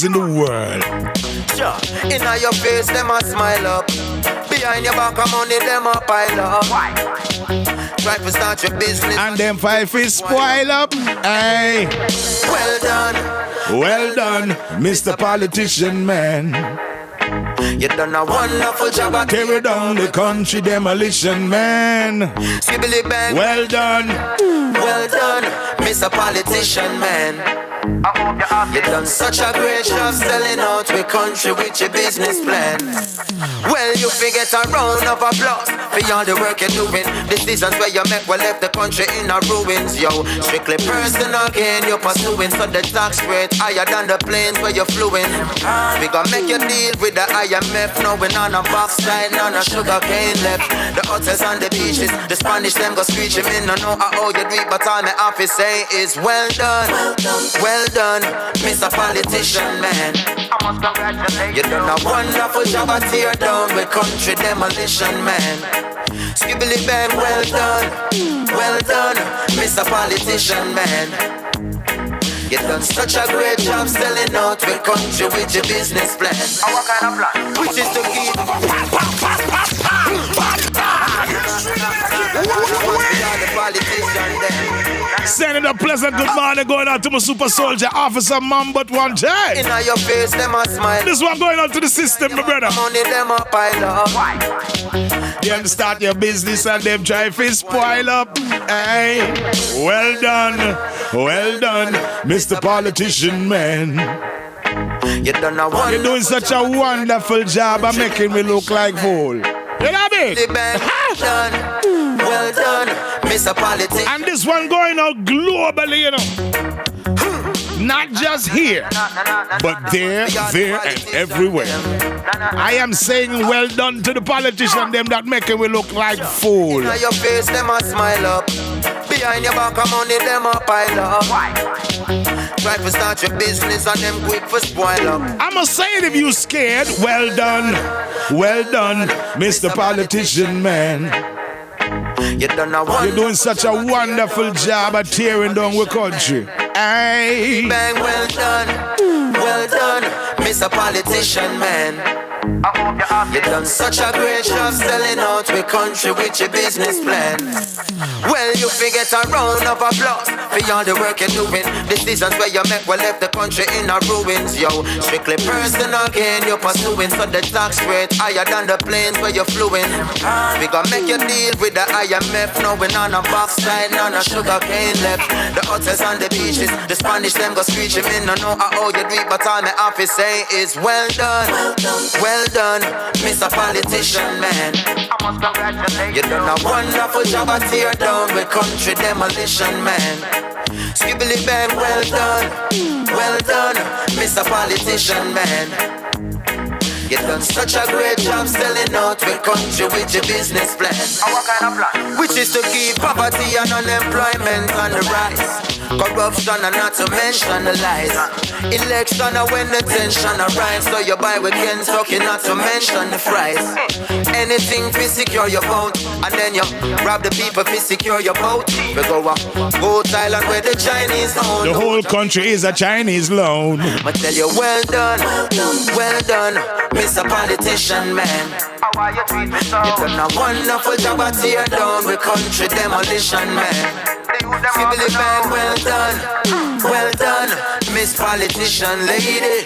in the world. Sure. In your face, them a smile up. Behind your back, of money, them a pile up. Try to start your business and them five is spoil up. Hey. Well done. Well done, Mr. Politician Man. You done a wonderful job at tear down the country demolition man. Skibbly bang. Well done. Well done, Mr. Politician Man. You done such a great job selling out the country with your business plan. Well, you forget a round of applause for all the work you're doing. Decisions where you make will left the country in a ruins. Yo, strictly personal gain you're pursuing. So the tax rate higher than the planes where you're fluing. We gonna make you deal with the IMF. Knowing on a backside, none of sugar cane left. The hotels on the beaches, the Spanish them go screeching in. I know how you do it, but all my office say is well done. Well done, Mr. Politician Man. I must congratulate you. You done a wonderful job at tear down with country demolition man. Skibbly bang, well done, Mr. Politician Man. You done such a great job selling out the country with your business plan. What kind of plan? Which is to keep the politician then. Sending a pleasant good morning going out to my super soldier officer man but one day. In your face them a smile. This one going out to the system, my brother. Money them a pile up. Them start your business and them try to spoil up. Hey, well done, Mr. Politician Man. You're doing such a wonderful job of making me look like fool. You know me? Well done, Mr. Politician. And this one going out globally, you know. Not just here, but there, and everywhere. I am saying well done to the politician, them that making we look like fool. In your face, them a smile up. Behind your back, of money, them a pile up. Try to start your business and them quick for spoil up. I'ma say it if you scared. Well done, Mr. Politician Man. You're doing such a wonderful job at tearing down the country. Aye. Bang, well done, Mr. Politician Man. You done such a great job selling out the country with your business plan. Well, you forget a round of applause for all the work you're doing. Decisions where you make will left the country in a ruins. Yo, strictly personal gain you're pursuing. So the tax rate higher than the planes where you're fluing. We gonna make you deal with the IMF. Knowing on a backside, none of sugar cane left. The hotels on the beaches, the Spanish them go screeching in. I know how you do it, but all my office say is well done, Mr. Politician Man. I must congratulate you. You done a wonderful job at tear down with country demolition man. Skibbly bang, well done, Mr. Politician Man. You done such a great job selling out the country with your business plan. What kind of plan? Which is to keep poverty and unemployment on the rise. Corruption and not to mention the lies. Election and when the tension arise. So you buy with Kentucky not to mention the fries. Anything to secure your vote. And then you rob the people to secure your vote. We go up Boat Island where the Chinese own. The whole country is a Chinese loan. I tell you well done, Mr. Politician Man. How are you treat me so? You done a wonderful job at tear down the country demolition man. Skibbly bang, well done, Miss Politician Lady.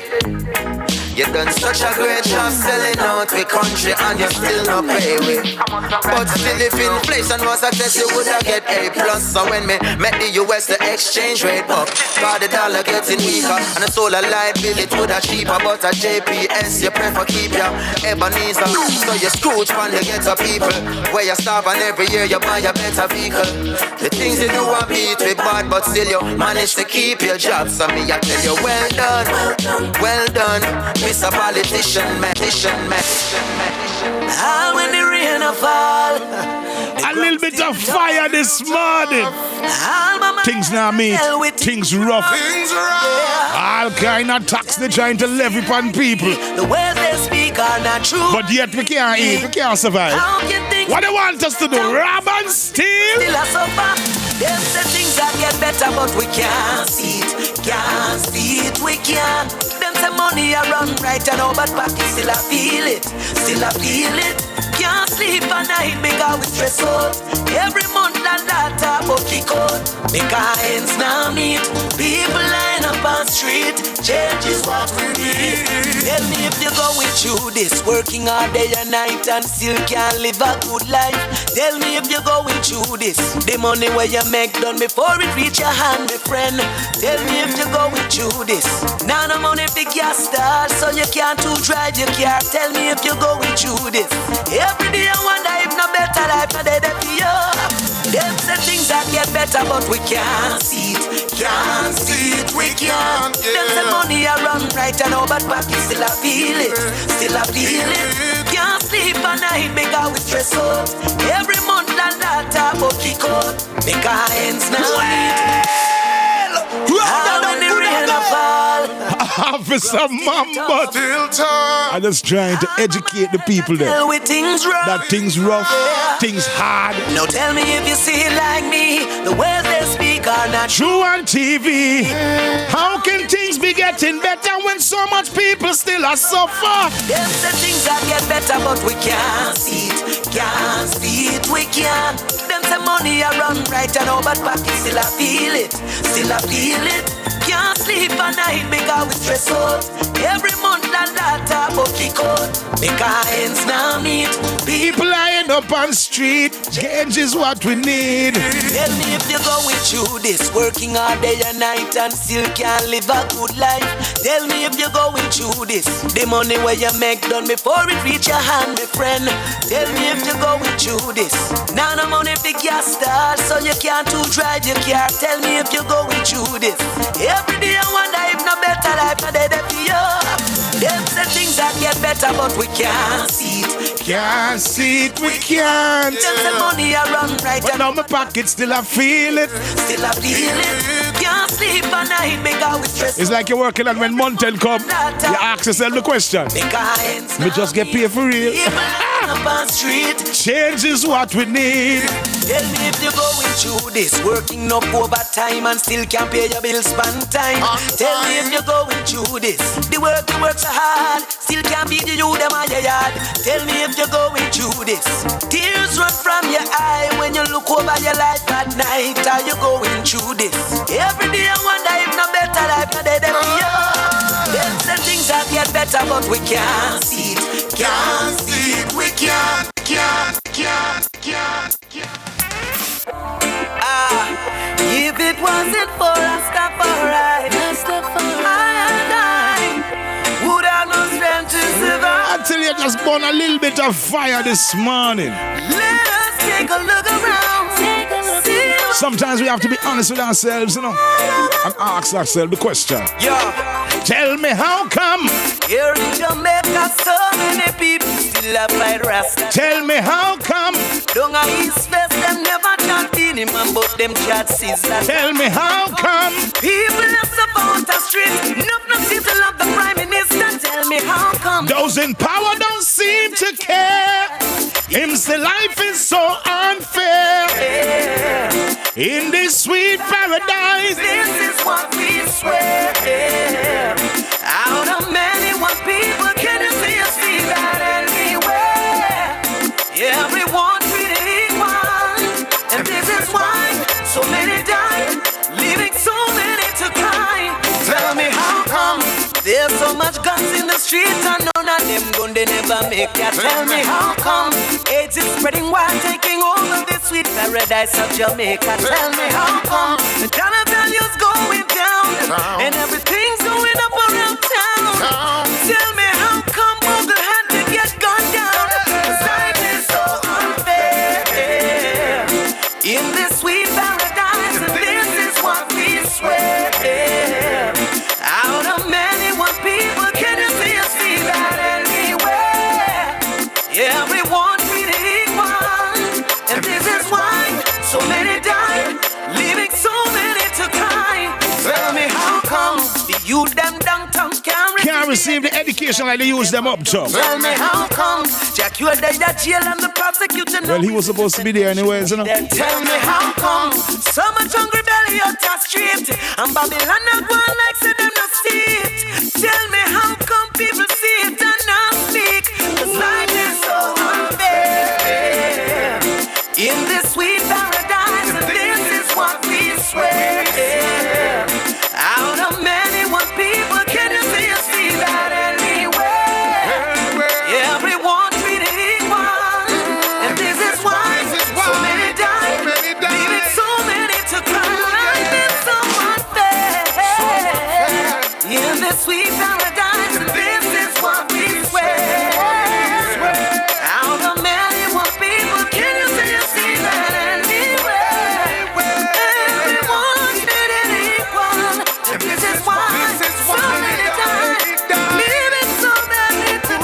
You done such a great job selling out the country and you still not pay with. But still if inflation was a test you woulda get A+. So when me met the US the exchange rate up. Cause the dollar getting weaker and the solar light bill it woulda cheaper. But a JPS you prefer keep your Ebenezer. So you Scrooge from the ghetto people. Where you starve and every year you buy a better vehicle. The things you do are beat with bad but still you manage to keep your job. So me I tell you well done, Mr. Politician man. Ah, when the rain fall, a little bit of fire this morning. Things now meet, things rough. All kind of tax they trying to levy upon people. The words they speak are not true. But yet we can't eat, we can't survive. What they want us to do? Rob and steal? Still a suffer. Them say things that get better, but we can't see it. Can't see it, we can't. Them say money I run right and all, but pocket still I feel it. Still I feel it. Can't sleep at night because we stress out. Every month and data but kick out. Make our ends now meet. People line up on street. Change is what we need. Tell me if you're going through this, working all day and night and still can't live a good life. Tell me if you're going through this, the money where you make done before it reach your hand, my friend. Tell me if you're going through this. Now no money for gas start, so you can't to drive your car. Tell me if you're going through this. Every day I wonder if no better life no day for you. Them say things that get better, but we can't see it. Can't see it, we can't. Them say money I run right and all, but pocket still I feel it. Still I feel it. Can't sleep at night because we stress out. Every month and data but kick out. Make our ends now meet. How when the rain a fall. Officer Mamba. I'm just trying to educate the people there. Things rough. That things rough, things hard. Now tell me if you see it like me. The words they speak are not true on TV. How can things be getting better when so much people still are suffer? Them say things that get better, but we can't see it. Can't see it, we can't. Them say money I run right and all, but pocket still I feel it. Still I feel it. Can't sleep at night because we stress out. Every month and data but kick out. Make our ends now meet. People lying up on street. Change is what we need. Tell me if you're going through this, working all day and night and still can't live a good life. Tell me if you're going through this, the money where you make done before it reach your hand, my friend. Tell me if you're going through this. Now no money for gas start, so you can't to drive your car. Tell me if you're going through this. Every day I wonder if no better life no day for you. Them say things that get better, but we can't see it. Can't see it, we can't. Them say money I run right, but now my pocket still I feel it. Still I feel it. Can't sleep at night because we stress. It's like you're working and when month end come, you ask yourself the question. We just get paid for real. Change is what we need. Tell me if you're going through this, working up overtime and still can't pay your bills on time. Tell me if you're going through this, the work you work so hard, still can't feed you them on your yard. Tell me if you're going through this, tears run from your eye when you look over your life at night. Are you going through this? Every day I wonder if no better life no day for you. Them say things that get better, but we can't see it. Can't see it, we can't. If it wasn't for Rastafari, I would have no strength to survive. I tell you, just burn a little bit of fire this morning. Let us take a look around. Sometimes we have to be honest with ourselves, you know, and ask ourselves the question. Tell me how come here in Jamaica so many people still have fight Rasta? Tell me how come down a East West them never chat in him and but them chat scissors. Tell me how come people left up on the street, nothing seems to love the Prime Minister. Tell me how come those in power don't seem to care. Him say life is so unfair. In this sweet paradise, this is what we swear. Out of many one people, can you see us see that anywhere? Everyone treated equal, and this is why so many die, leaving so many to cry. Tell me how come there's so much guns in the streets and none of them gun they never make it. Tell me how come AIDS is spreading wild, taking over this sweet paradise of Jamaica. Tell me how come the dollar value's going down and everything's going up around town. Tell me how come Google had to get gunned down. 'Cause life is so unfair in this sweet paradise, and this is what we swear. Out of many one people, can you see us see that anywhere? Everyone treated equal, and this is why so many die, leaving so many to cry. Tell me how come the youth them downtown can't receive the education like they use them up to. Tell me how come Jack, you are dead at jail and the prosecutor. Well, he was supposed to be there anyways, you know. Then tell me how come so much hungry belly out the street and Babylon not one like say them not see it. Tell me how come people see it and not speak. 'Cause life is so unfair. In this sweet paradise, this is what we swear. Out of many one people, can you see that anywhere? Everyone treated equal, and this is why so many die, leaving so many to cry. Life is so unfair. In this sweet paradise, this is what we swear. Out of many one people, can you see that anywhere? Everyone treated equal, and this is why so many die, leaving so many to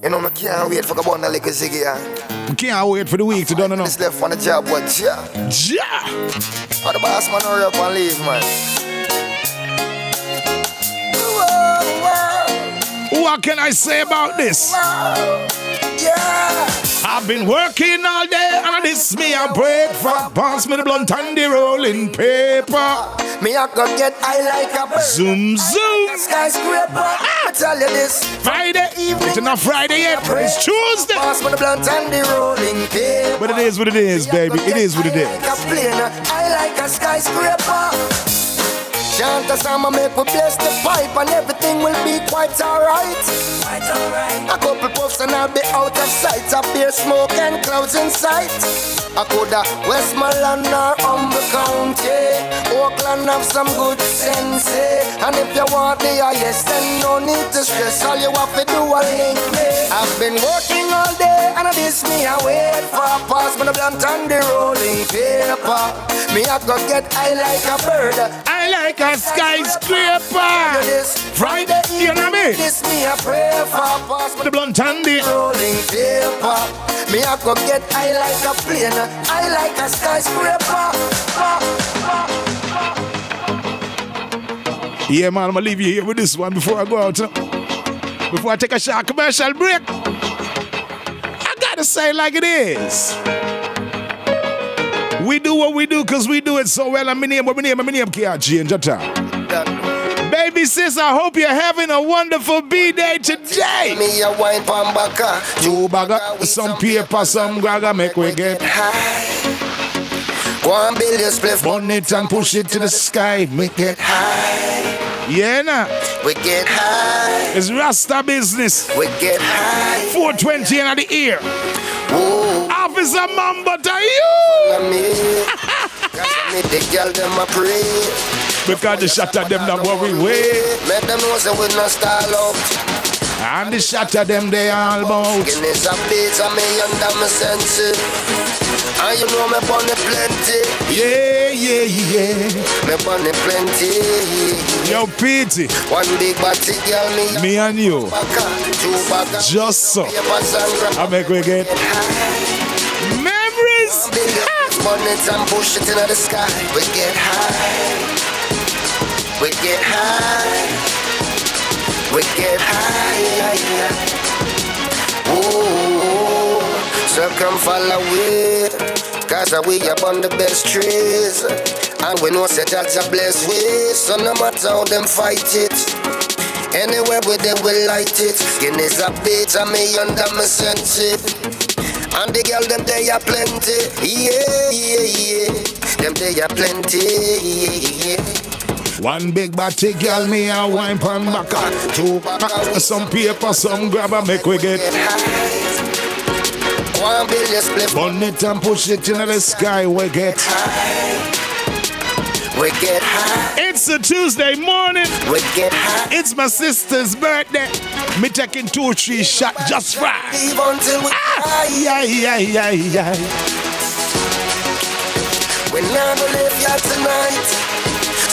You know, I can't wait for the bundle like a ziggy. We can't wait for the week to done enough. This left on the job, but yeah. Oh, the boss man hurry up and leave, man. What can I say about this? Yeah. I've been working all day and this me a break for. Pass me the blunt and the rolling paper. Me I go get high like a bird. Zoom zoom. Skyscraper. I tell you this. Friday evening. It's not Friday yet. It's Tuesday. Pass me the blunt and the rolling paper. But it is what it is, baby. It is what it is. Like a plane, I like a skyscraper. Chant a song, make we bless the pipe and everything will be quite alright. A couple puffs and I'll be out of sight. A beer smoke and clouds in sight. I coulda Westmoreland or Humber County. Oakland have some good sense. And if you want the highest, then no need to stress. All you have to do is link me. I've been working all day and this me I wait for. Pass me the blunt and the rolling paper. Me I go get high like a bird. I like a skyscraper. Friday, you know me. This me a pray for. Pass me The blunt and the rolling paper. Me I go get high like a plane. I like a skyscraper. Yeah, man, I'm gonna leave you here with this one before I go out. Before I take a short commercial break. I gotta say it like it is. We do what we do because we do it so well. And my name can't change at all. Baby sis, I hope you're having a wonderful B-day today. Me a wine pan baka. 2 bagger, some paper, some gragger, make we get high. 1 billion spliff. burn it and push it to the sky, make it high. Yeah, nah. We get high. It's Rasta business. We get high. 420 in the ear. Ooh. Officer Mamba to you. Me the girl them a pray. Because the shot at them not what we wait. Let them know say we not style out. And the shot at them they all about. Guinness a beat and me under my senses. And you know me bunny plenty. Yeah. Me bunny plenty. Yo, Petey. 1 big body girl me and you. 2 bagger. Just so. I make we get memories. Burn it and push it into the sky. We get high. We get high. We get high. Ooh, so come follow it. Cause we up on the best trees. And we know that that's a blessed way. So no matter how them fight it, anywhere with them we light it. Guinness a beat and me under my senses. And the girl them they are plenty. Yeah. Them they are plenty. Yeah. 1 big body girl me a wine pan baka. 2 bagger, some paper, some grabber, make we get 1 billion split. burn it and push it into the sky, we get We get high. It's a Tuesday morning. We get high. It's my sister's birthday. Me taking 2 or 3 shots just right. Leave until we high. Yeah. We're not gonna live here tonight.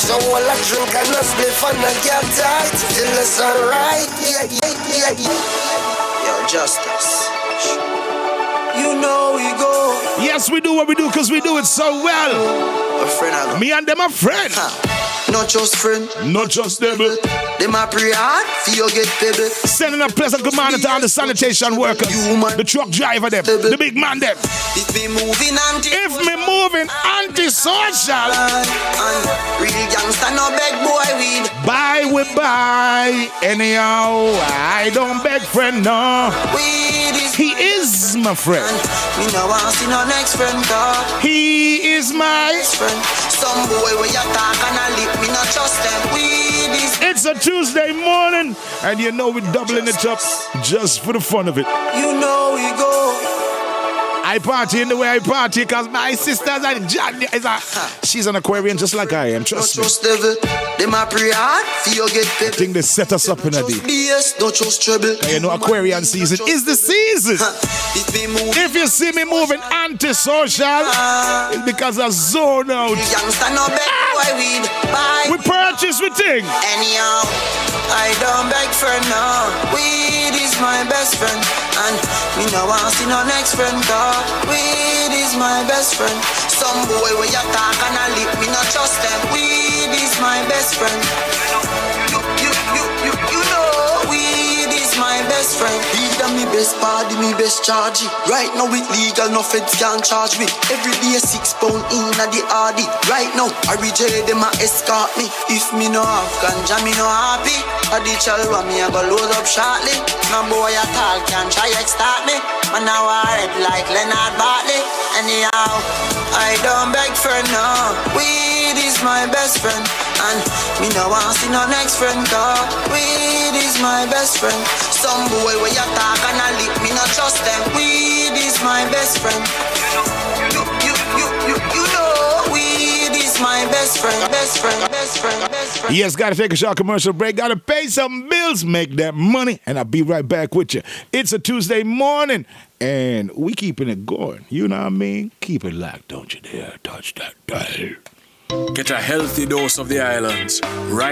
So all I drink and a spliff and a get tight till it's alright. Yeah. Yo, Justice. You know we go. Yes, we do what we do because we do it so well. A friend, me and them a friend. Not just friend, not just devil. Them a pray hard for you get pebble. Sending a pleasant good morning to all the sanitation workers, the truck driver them, the big man them. If me moving anti-social, and real gangsta no beg boy weed. Buy we buy anyhow. I don't beg friend no. He is my friend. Me no want see no next friend dog. He is my friend. Some boy when you talk and I lip me not trust them. It's a Tuesday morning, and you know we're doubling it up just for the fun of it. You know we go. I party in the way I party because my sister's a John. She's an Aquarian just like I am. Trust me. Devil. Them a pray hard for you get paid. I think they set us up in a day. BS, don't trust trouble. You know Aquarian season is the season. If you see me moving anti-social, it's because I zone out. We purchase with thing. Anyhow, I don't beg for no. Weed is my best friend, and me no want see no next friend dog. Weed is my best friend. Some boy when you talk and I lip me not trust them. Weed is my best friend. You know weed is my best friend. Weed and me best party, me best charge. Right now it legal, no feds can't charge me. Every day 6 pound in at the RD. Right now I reject them and escort me. If me no have ganja, me no happy. I the chalwa me I go load up shortly. No boy at all can try extort me. Man now I rap like Leonard Bartley. Anyhow, I don't beg for no. Weed is my best friend, and me no want see no next friend dog. Weed is my best friend. Some boy when you talk and I lip me not trust them. Weed is my best friend. You know weed is my best friend. Yes, gotta take a short commercial break. Gotta pay some bills, make that money, and I'll be right back with you. It's a Tuesday morning, and we keeping it going. You know what I mean? Keep it locked, don't you dare touch that dial. Get a healthy dose of the islands right